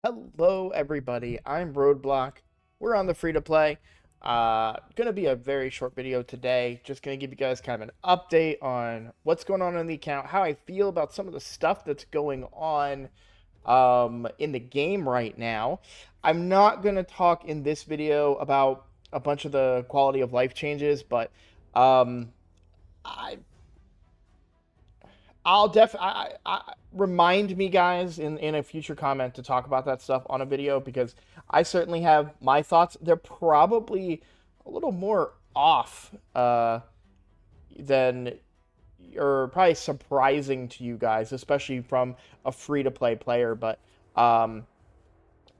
Hello, everybody. I'm Roadblock. We're on the free to play. Gonna be a very short video today. Just gonna give you guys kind of an update on what's going on in the account, how I feel about some of the stuff that's going on in the game right now. I'm not gonna talk in this video about a bunch of the quality of life changes, but um, I I'll remind me, guys, in a future comment to talk about that stuff on a video because I certainly have my thoughts. They're probably a little more off than or probably surprising to you guys, especially from a free to play player. But um,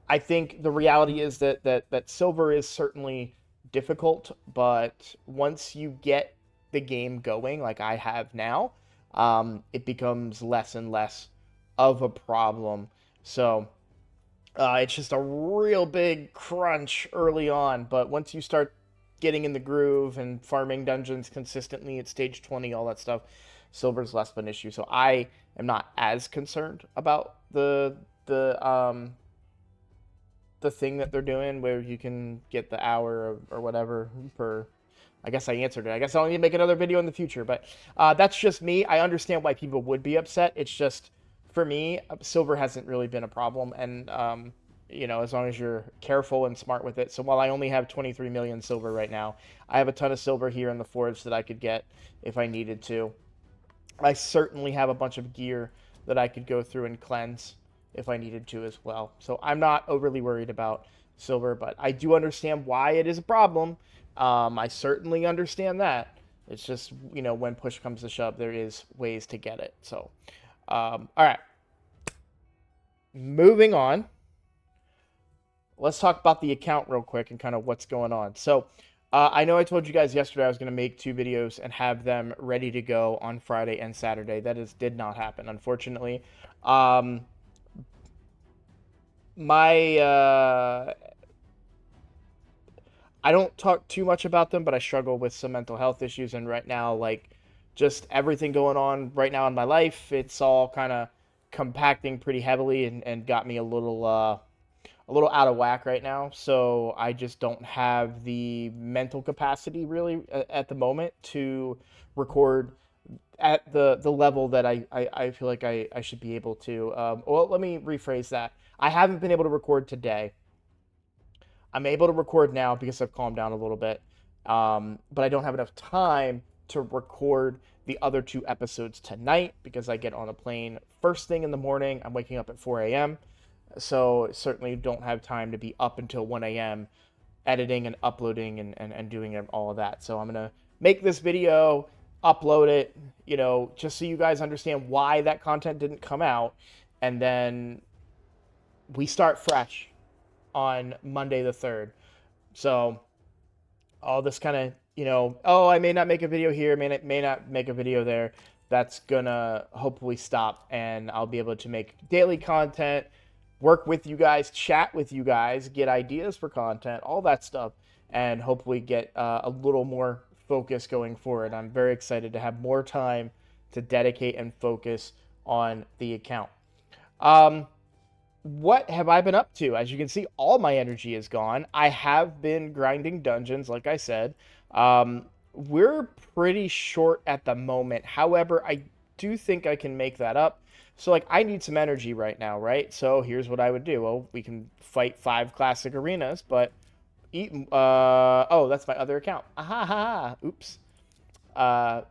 I think the reality is that silver is certainly difficult, but once you get the game going, like I have now, it becomes less and less of a problem. So it's just a real big crunch early on, but once you start getting in the groove and farming dungeons consistently at stage 20, all that stuff, silver's less of an issue. So I am not as concerned about the thing that they're doing where you can get the hour or whatever per. I guess I answered it. I guess I'll need to make another video in the future, but that's just me. I understand why people would be upset. It's just for me, silver hasn't really been a problem, and as long as you're careful and smart with it. So while I only have 23 million silver right now, I have a ton of silver here in the forge that I could get if I needed to. I certainly have a bunch of gear that I could go through and cleanse if I needed to as well. So I'm not overly worried about silver, but I do understand why it is a problem. I certainly understand that. It's just, when push comes to shove, there is ways to get it. So, all right. Moving on. Let's talk about the account real quick and kind of what's going on. So, I know I told you guys yesterday I was going to make 2 videos and have them ready to go on Friday and Saturday. Did not happen, unfortunately. My I don't talk too much about them, but I struggle with some mental health issues, and right now, like, just everything going on right now in my life, it's all kind of compacting pretty heavily and got me a little out of whack right now. So I just don't have the mental capacity really at the moment to record at the level that I feel like I should be able to. Well, let me rephrase that. I haven't been able to record today. I'm able to record now because I've calmed down a little bit, but I don't have enough time to record the other 2 episodes tonight because I get on a plane first thing in the morning. I'm waking up at 4 a.m., so certainly don't have time to be up until 1 a.m. editing and uploading and doing all of that. So I'm going to make this video, upload it, just so you guys understand why that content didn't come out, and then we start fresh on Monday the 3rd. So all this kind of, oh, I may not make a video here, may not make a video there. That's gonna hopefully stop, and I'll be able to make daily content, work with you guys, chat with you guys, get ideas for content, all that stuff, and hopefully get a little more focus going forward. I'm very excited to have more time to dedicate and focus on the account. What have I been up to? As you can see, all my energy is gone. I have been grinding dungeons, like I said. We're pretty short at the moment. However, I do think I can make that up. So, like, I need some energy right now, right? So here's what I would do. Well, we can fight 5 classic arenas, but oh, that's my other account. Aha, ha, ha. Oops. I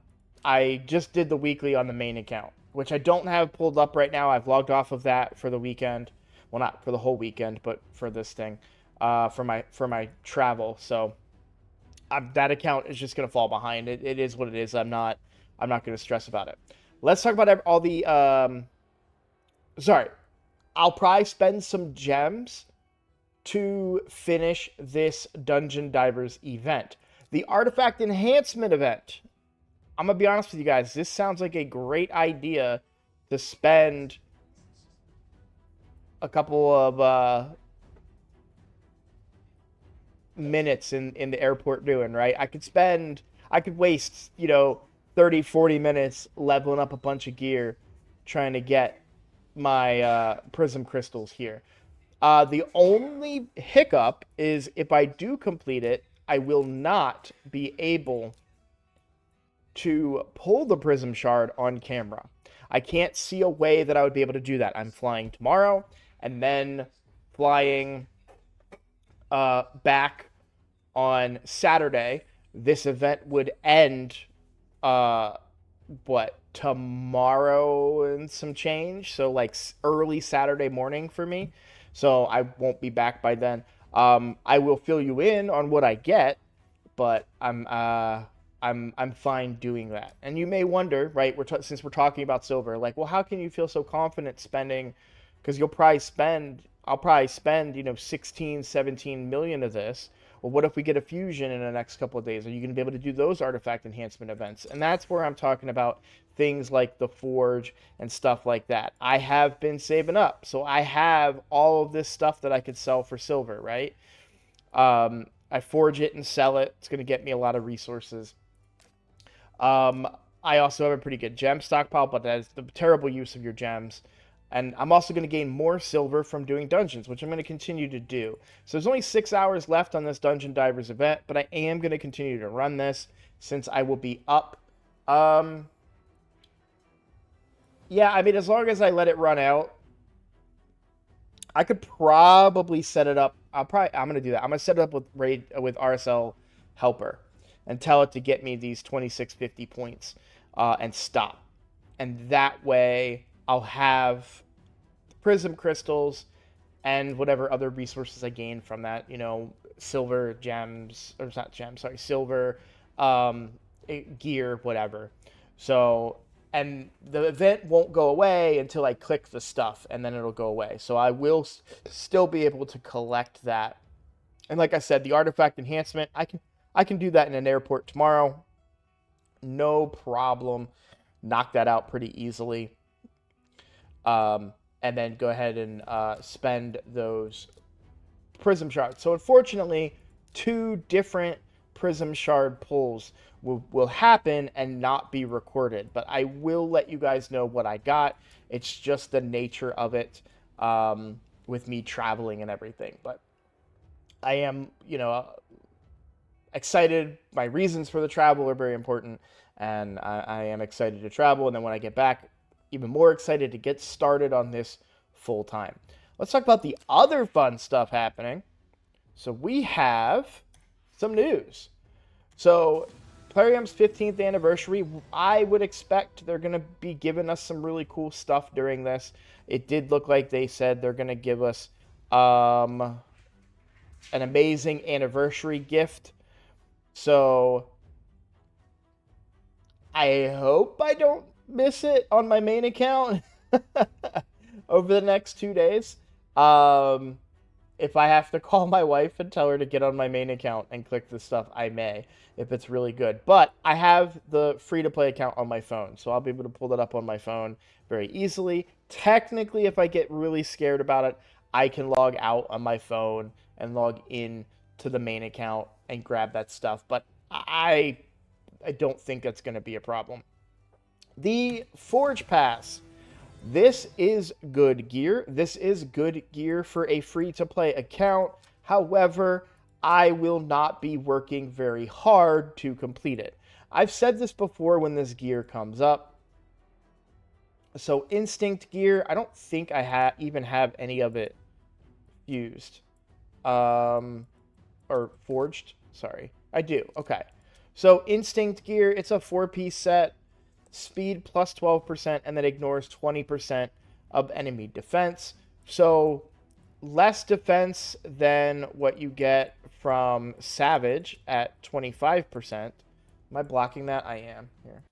just did the weekly on the main account, which I don't have pulled up right now. I've logged off of that for the weekend. Well, not for the whole weekend, but for this thing, for my travel. So that account is just gonna fall behind. It is what it is. I'm not gonna stress about it. Let's talk about all the. Sorry, I'll probably spend some gems to finish this Dungeon Divers event. The Artifact Enhancement event. I'm going to be honest with you guys. This sounds like a great idea to spend a couple of minutes in the airport doing, right? I could waste, 30, 40 minutes leveling up a bunch of gear trying to get my prism crystals here. The only hiccup is if I do complete it, I will not be able to pull the Prism Shard on camera. I can't see a way that I would be able to do that. I'm flying tomorrow and then flying back on Saturday. This event would end uh tomorrow and some change, so like early Saturday morning for me, so I won't be back by then. I will fill you in on what I get, but I'm fine doing that. And you may wonder, right, since we're talking about silver, like, well, how can you feel so confident spending, because I'll probably spend 16, 17 million of this. Well, what if we get a fusion in the next couple of days? Are you going to be able to do those artifact enhancement events? And that's where I'm talking about things like the Forge and stuff like that. I have been saving up, so I have all of this stuff that I could sell for silver, right? I forge it and sell it. It's going to get me a lot of resources. Um, I also have a pretty good gem stockpile, but that is the terrible use of your gems. And I'm also going to gain more silver from doing dungeons, which I'm going to continue to do. So there's only 6 hours left on this Dungeon Divers event, but I am going to continue to run this since I will be up. Yeah, I mean, as long as I let it run out, I could probably set it up. I'm gonna do that. I'm gonna set it up with RSL Helper and tell it to get me these 2650 points and stop. And that way I'll have prism crystals and whatever other resources I gain from that, silver, gems, or not gems, sorry, silver, um, gear, whatever. So, and the event won't go away until I click the stuff, and then it'll go away. So I will still be able to collect that. And like I said, the artifact enhancement, I can do that in an airport tomorrow. No problem. Knock that out pretty easily. And then go ahead and spend those prism shards. So unfortunately, 2 different prism shard pulls will happen and not be recorded, but I will let you guys know what I got. It's just the nature of it, with me traveling and everything. But I am, excited. My reasons for the travel are very important, and I am excited to travel. And then when I get back, even more excited to get started on this full time. Let's talk about the other fun stuff happening. So we have some news. So Plarium's 15th anniversary, I would expect they're going to be giving us some really cool stuff during this. It did look like they said they're going to give us an amazing anniversary gift. So I hope I don't miss it on my main account over the next 2 days. If I have to call my wife and tell her to get on my main account and click the stuff, I may, if it's really good. But I have the free-to-play account on my phone, so I'll be able to pull that up on my phone very easily. Technically, if I get really scared about it, I can log out on my phone and log in to the main account and grab that stuff. But I don't think that's going to be a problem. The Forge Pass. This is good gear. This is good gear for a free-to-play account. However, I will not be working very hard to complete it. I've said this before when this gear comes up. So Instinct gear, I don't think I even have any of it fused. Or forged. Sorry. I do. Okay. So Instinct gear, it's a 4-piece set. Speed plus 12%, and then ignores 20% of enemy defense. So less defense than what you get from Savage at 25%. Am I blocking that? I am here.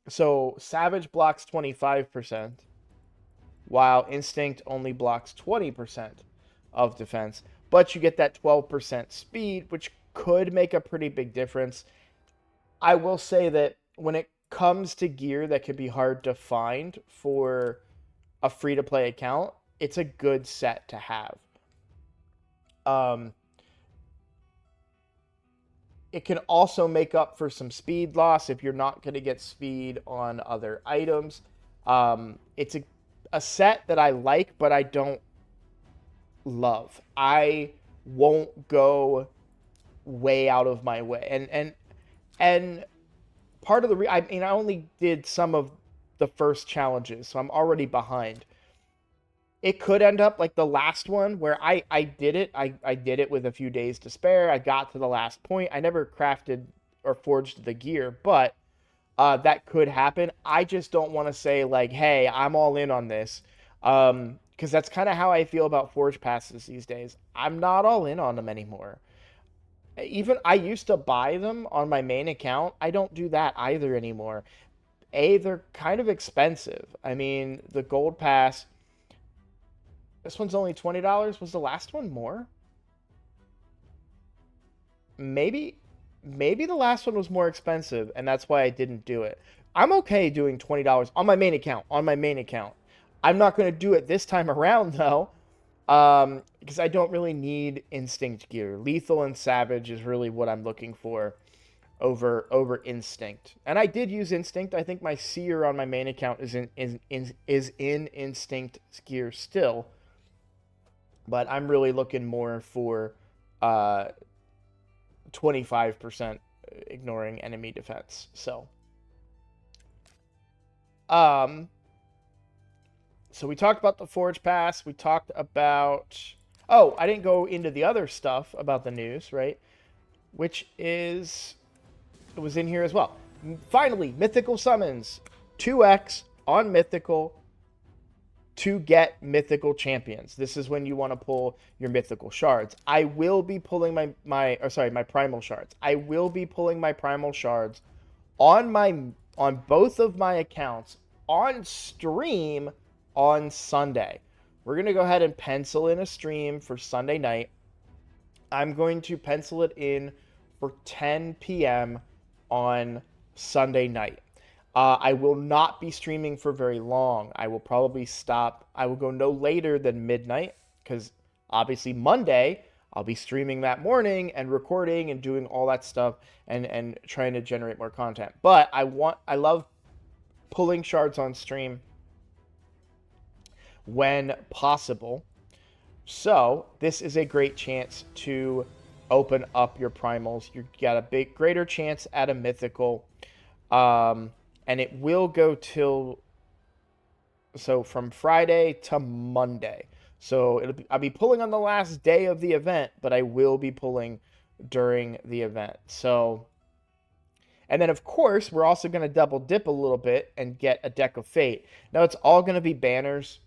So Savage blocks 25%, while Instinct only blocks 20% of defense. But you get that 12% speed, which could make a pretty big difference. I will say that when it comes to gear that can be hard to find for a free-to-play account, it's a good set to have. It can also make up for some speed loss if you're not going to get speed on other items. It's a set that I like, but I don't love. I won't go way out of my way. And part of the I mean, I only did some of the first challenges, so I'm already behind. It could end up like the last one where I did it. I did it with a few days to spare. I got to the last point. I never crafted or forged the gear, but that could happen. I just don't want to say like, hey, I'm all in on this. Because that's kind of how I feel about Forge Passes these days. I'm not all in on them anymore. Even I used to buy them on my main account. I don't do that either anymore. They're kind of expensive. I mean, the Gold Pass, this one's only $20. Was the last one more? Maybe maybe the last one was more expensive and that's why I didn't do it. I'm okay doing $20 on my main account, I'm not going to do it this time around though. Because I don't really need instinct gear. Lethal and savage is really what I'm looking for over instinct. And I did use instinct. I think my seer on my main account is in instinct gear still. But I'm really looking more for 25% ignoring enemy defense. So um so we talked about the Forge Pass. We talked about... Oh, I didn't go into the other stuff about the news, right? Which is... It was in here as well. Finally, Mythical Summons. 2x on Mythical to get Mythical Champions. This is when you want to pull your Mythical Shards. I will be pulling my Primal Shards. I will be pulling my Primal Shards on both of my accounts on stream on Sunday. We're going to go ahead and pencil in a stream for Sunday night. I'm going to pencil it in for 10 p.m. on Sunday night. I will not be streaming for very long. I will probably stop. I will go no later than midnight because obviously Monday I'll be streaming that morning and recording and doing all that stuff and trying to generate more content. But I love pulling shards on stream when possible. So this is a great chance to open up your primals. You got a greater chance at a mythical, and it will go from Friday to Monday. So I'll be pulling on the last day of the event, but I will be pulling during the event. So, and then of course we're also going to double dip a little bit and get a deck of fate. Now it's all going to be banners.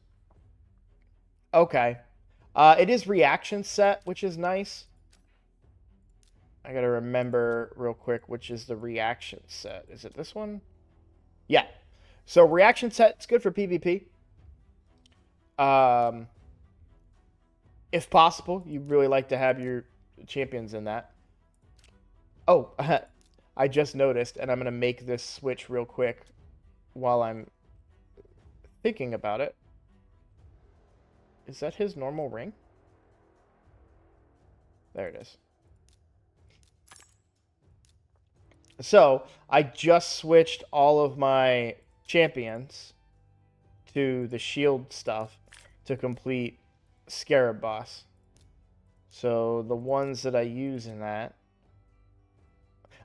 Okay. It is reaction set, which is nice. I gotta remember real quick which is the reaction set. Is it this one? Yeah. So reaction set, it's good for PvP. If possible, you really like to have your champions in that. Oh, I just noticed, and I'm gonna make this switch real quick while I'm thinking about it. Is that his normal ring? There it is. So, I just switched all of my champions to the shield stuff to complete Scarab Boss. So, the ones that I use in that...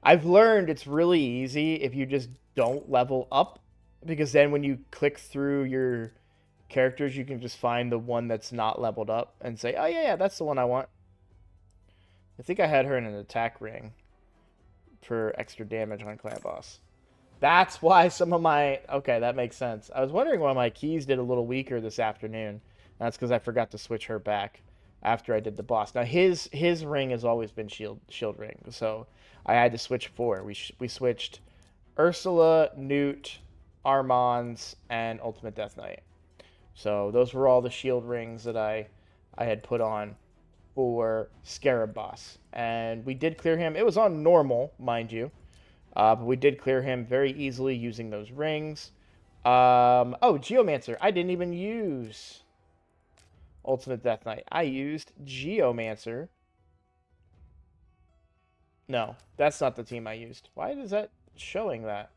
I've learned it's really easy if you just don't level up, because then when you click through your characters, you can just find the one that's not leveled up and say, oh yeah, that's the one I want. I think I had her in an attack ring for extra damage on Clan Boss. That's why some of my... Okay, that makes sense. I was wondering why my keys did a little weaker this afternoon. That's because I forgot to switch her back after I did the boss. Now, his ring has always been shield ring, so I had to switch 4. We switched Ursula, Newt, Armand's, and Ultimate Death Knight. So those were all the shield rings that I had put on for Scarab Boss. And we did clear him. It was on normal, mind you. But we did clear him very easily using those rings. Oh, Geomancer. I didn't even use Ultimate Death Knight. I used Geomancer. No, that's not the team I used. Why is that showing that?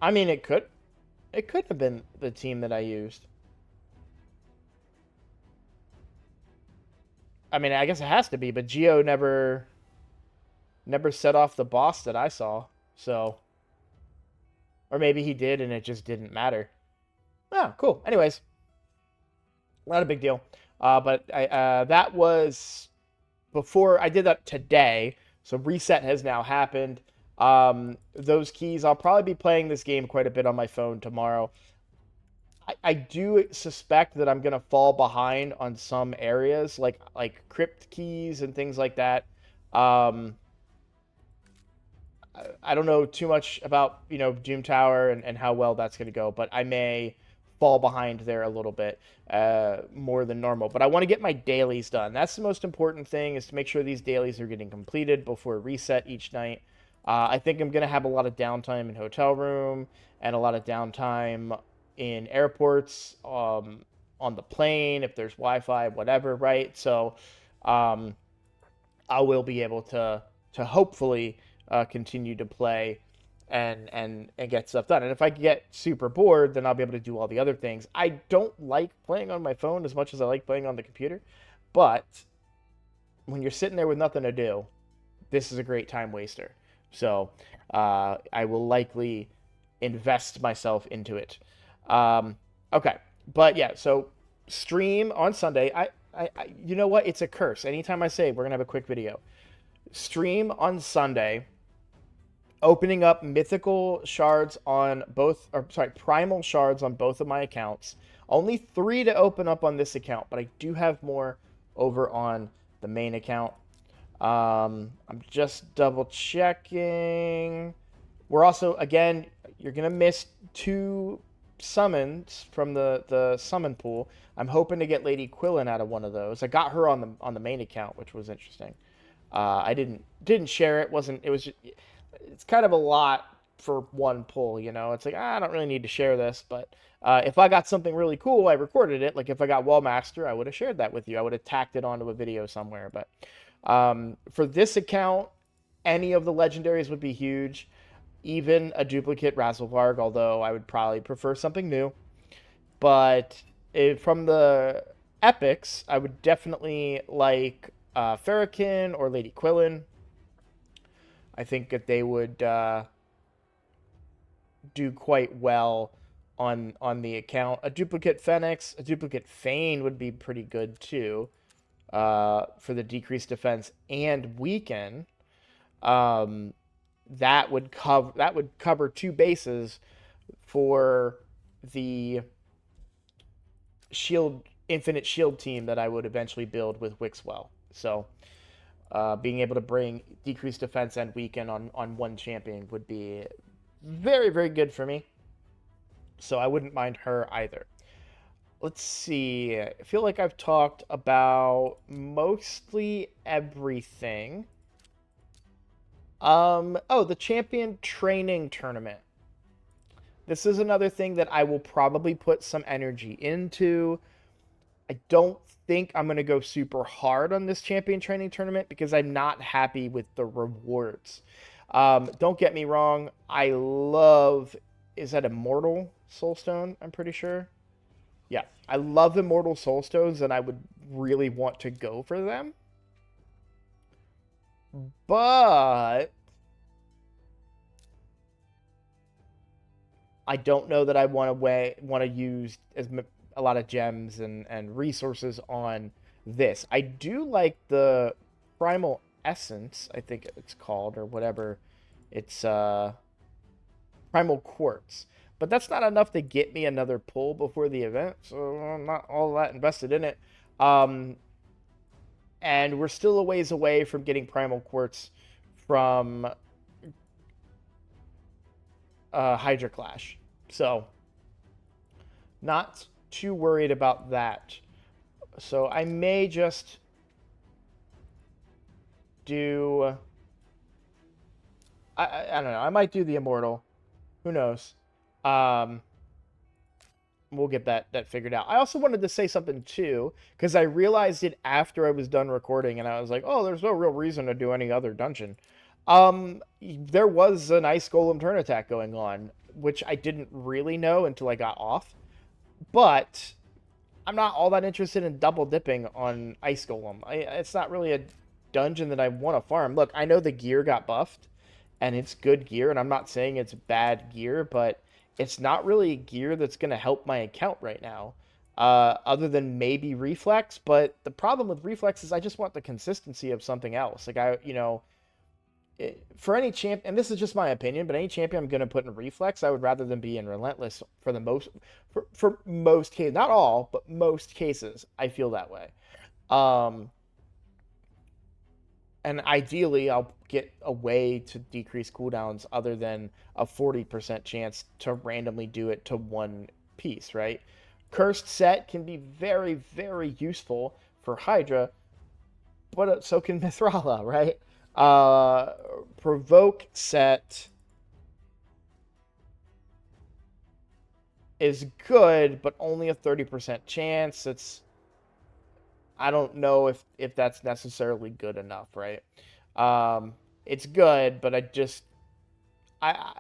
I mean, it could have been the team that I used. I mean, I guess it has to be, but Geo never set off the boss that I saw. So, or maybe he did and it just didn't matter. Oh, cool. Anyways, not a big deal. But that was before I did that today. So reset has now happened. Those keys, I'll probably be playing this game quite a bit on my phone tomorrow. I do suspect that I'm gonna fall behind on some areas, like crypt keys and things like that. Um, I don't know too much about Doom Tower and how well that's gonna go, but I may fall behind there a little bit more than normal. But I want to get my dailies done. That's the most important thing, is to make sure these dailies are getting completed before reset each night. I think I'm gonna have a lot of downtime in hotel room and a lot of downtime in airports, on the plane, if there's Wi-Fi, whatever, right? So, um, I will be able to hopefully continue to play and get stuff done. And if I get super bored, then I'll be able to do all the other things. I don't like playing on my phone as much as I like playing on the computer, but when you're sitting there with nothing to do, this is a great time waster. So I will likely invest myself into it. Okay, but yeah, so stream on Sunday. You know what? It's a curse. Anytime I say we're gonna have a quick video, stream on Sunday, opening up mythical shards on both, or sorry, primal shards on both of my accounts. Only 3 to open up on this account, but I do have more over on the main account. I'm just double checking. We're also, again, you're gonna miss 2 summons from the summon pool. I'm hoping to get Lady Quillen out of one of those. I got her on the main account, which was interesting. I didn't share it. It was just, it's kind of a lot for one pull, It's like, I don't really need to share this, but if I got something really cool, I recorded it. Like if I got Wallmaster, I would have shared that with you. I would have tacked it onto a video somewhere. But for this account, any of the legendaries would be huge. Even a duplicate Razzlevarg, although I would probably prefer something new. But from the epics, I would definitely like Farrakhan or Lady Quillen. I think that they would do quite well on the account. A duplicate Fenix, a duplicate Fane would be pretty good too, for the decreased defense and weaken. That would cover 2 bases for the infinite shield team that I would eventually build with Wixwell. So being able to bring decreased defense and weaken on one champion would be very, very good for me. So I wouldn't mind her either. Let's see. I feel like I've talked about mostly everything. Oh, the champion training tournament. This is another thing that I will probably put some energy into. I don't think I'm going to go super hard on this champion training tournament because I'm not happy with the rewards. Don't get me wrong. I love, is that Immortal Soulstone? I'm pretty sure. Yeah, I love Immortal Soulstones and I would really want to go for them. But I don't know that I want to use a lot of gems and resources on this. I do like the Primal Essence, I think it's called, or whatever. It's Primal Quartz. But that's not enough to get me another pull before the event, so I'm not all that invested in it. And we're still a ways away from getting Primal Quartz from Hydra Clash. So, not too worried about that. So, I may just do... I don't know. I might do the Immortal. Who knows? We'll get that figured out. I also wanted to say something too, because I realized it after I was done recording, and I was like, oh, there's no real reason to do any other dungeon. There was an Ice Golem turn attack going on. which I didn't really know until I got off. But I'm not all that interested in double dipping on Ice Golem. It's not really a dungeon that I want to farm. Look, I know the gear got buffed, and it's good gear, and I'm not saying it's bad gear, but it's not really gear that's going to help my account right now, other than maybe Reflex. But the problem with Reflex is I just want the consistency of something else. Like, for any champ, and this is just my opinion, but any champion I'm going to put in Reflex, I would rather than be in Relentless for most cases, not all, but most cases, I feel that way. Um, and ideally, I'll get a way to decrease cooldowns other than a 40% chance to randomly do it to one piece, right? Cursed Set can be very, very useful for Hydra, but so can Mithrala, right? Uh, Provoke Set is good, but only a 30% chance. I don't know if that's necessarily good enough, right? It's good, but I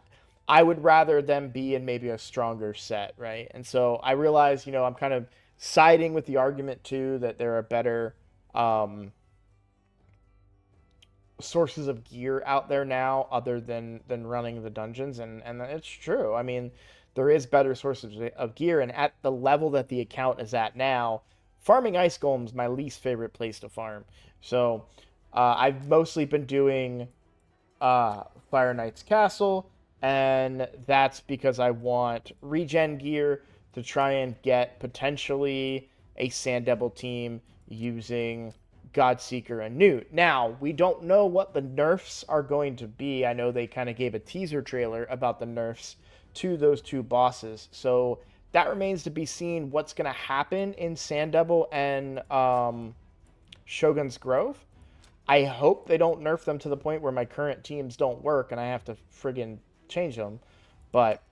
I would rather them be in maybe a stronger set, right? And so I realize, I'm kind of siding with the argument too that there are better sources of gear out there now other than running the dungeons, and it's true. I mean, there is better sources of gear, and at the level that the account is at now, farming Ice Golem is my least favorite place to farm. So I've mostly been doing Fire Knight's Castle, and that's because I want regen gear to try and get potentially a Sand Devil team using Godseeker and Newt. Now, we don't know what the nerfs are going to be. I know they kind of gave a teaser trailer about the nerfs to those two bosses. So that remains to be seen what's going to happen in Sand Devil and Shogun's Grove. I hope they don't nerf them to the point where my current teams don't work and I have to friggin' change them. But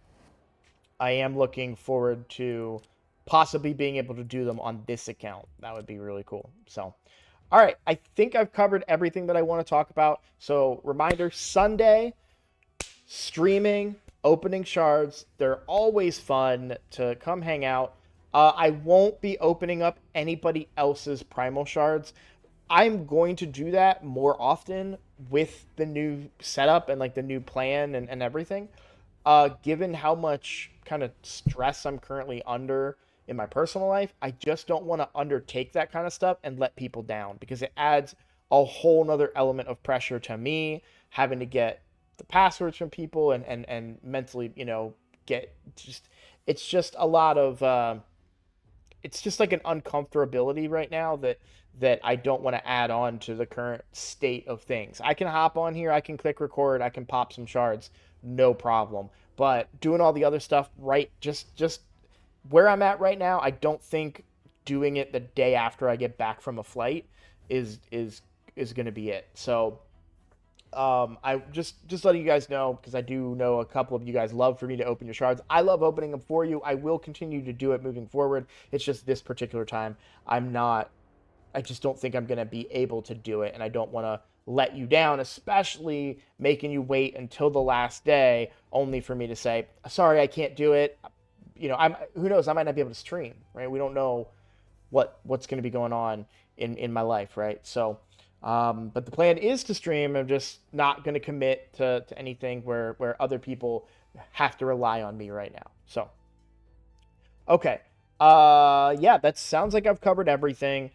I am looking forward to possibly being able to do them on this account. That would be really cool. So, all right, I think I've covered everything that I want to talk about. So, reminder, Sunday, streaming, opening shards. They're always fun to come hang out. I won't be opening up anybody else's primal shards. I'm going to do that more often with the new setup and like the new plan and everything. Given how much kind of stress I'm currently under in my personal life, I just don't want to undertake that kind of stuff and let people down because it adds a whole nother element of pressure to me having to get the passwords from people and mentally, get just, it's just a lot of, it's just like an uncomfortability right now that I don't want to add on to the current state of things. I can hop on here, I can click record, I can pop some shards, no problem. But doing all the other stuff right, just where I'm at right now, I don't think doing it the day after I get back from a flight is going to be it. So I just letting you guys know, because I do know a couple of you guys love for me to open your shards. I love opening them for you. I will continue to do it moving forward. It's just this particular time I just don't think I'm going to be able to do it, and I don't want to let you down, especially making you wait until the last day only for me to say, sorry, I can't do it. Who knows, I might not be able to stream, right? We don't know what's going to be going on in my life, right? So but the plan is to stream. I'm just not going to commit to anything where other people have to rely on me right now. So, okay. Yeah, that sounds like I've covered everything.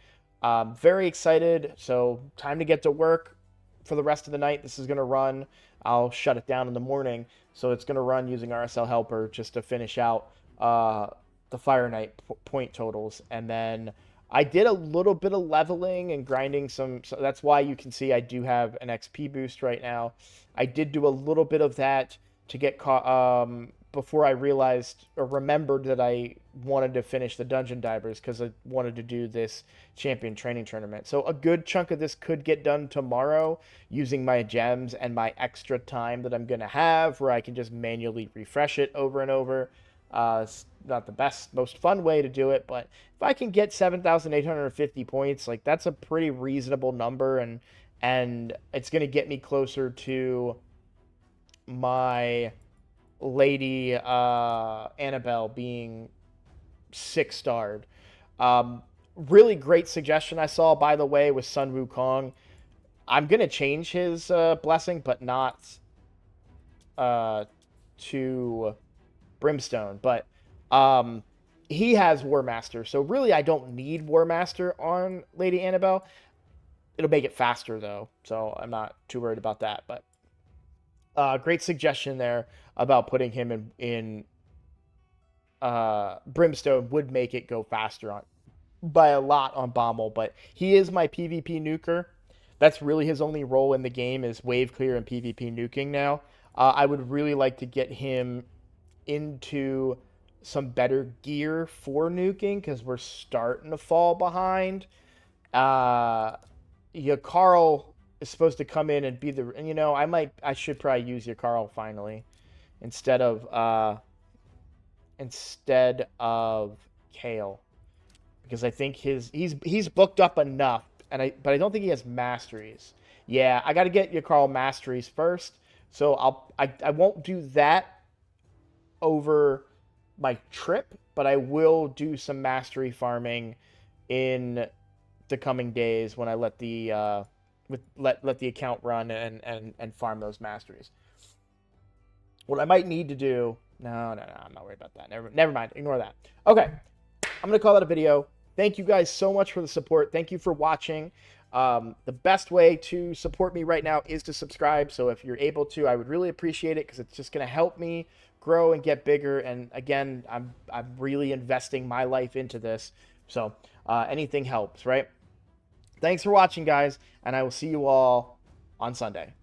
Very excited. So time to get to work for the rest of the night. This is going to run. I'll shut it down in the morning. So it's going to run using RSL Helper just to finish out the Fire Knight point totals. And then I did a little bit of leveling and grinding so that's why you can see I do have an XP boost right now. I did do a little bit of that to get caught before I realized or remembered that I wanted to finish the Dungeon Divers because I wanted to do this champion training tournament. So a good chunk of this could get done tomorrow using my gems and my extra time that I'm going to have where I can just manually refresh it over and over. It's not the best, most fun way to do it, but if I can get 7,850 points, like that's a pretty reasonable number, and it's going to get me closer to my Lady Annabelle being 6-starred. Really great suggestion I saw, by the way, with Sun Wukong. I'm gonna change his blessing, but not uh, to Brimstone. But um, he has War Master, so really I don't need War Master on Lady Annabelle. It'll make it faster though, so I'm not too worried about that. But great suggestion there about putting him in Brimstone would make it go faster on by a lot on Bommel, but he is my PvP nuker. That's really his only role in the game is wave clear and PvP nuking now. I would really like to get him into some better gear for nuking because we're starting to fall behind. Yakarl is supposed to come in and be the, and I should probably use Yakarl finally instead of Kale because I think he's booked up enough, but I don't think he has masteries. Yeah, I got to get Yakarl masteries first, so I won't do that over my trip, but I will do some mastery farming in the coming days when I let the let the account run and farm those masteries. What I might need to do, no, I'm not worried about that. Never mind, ignore that. Okay, I'm gonna call that a video. Thank you guys so much for the support. Thank you for watching. The best way to support me right now is to subscribe. So if you're able to, I would really appreciate it because it's just going to help me grow and get bigger. And again, I'm really investing my life into this. So anything helps, right? Thanks for watching, guys, and I will see you all on Sunday.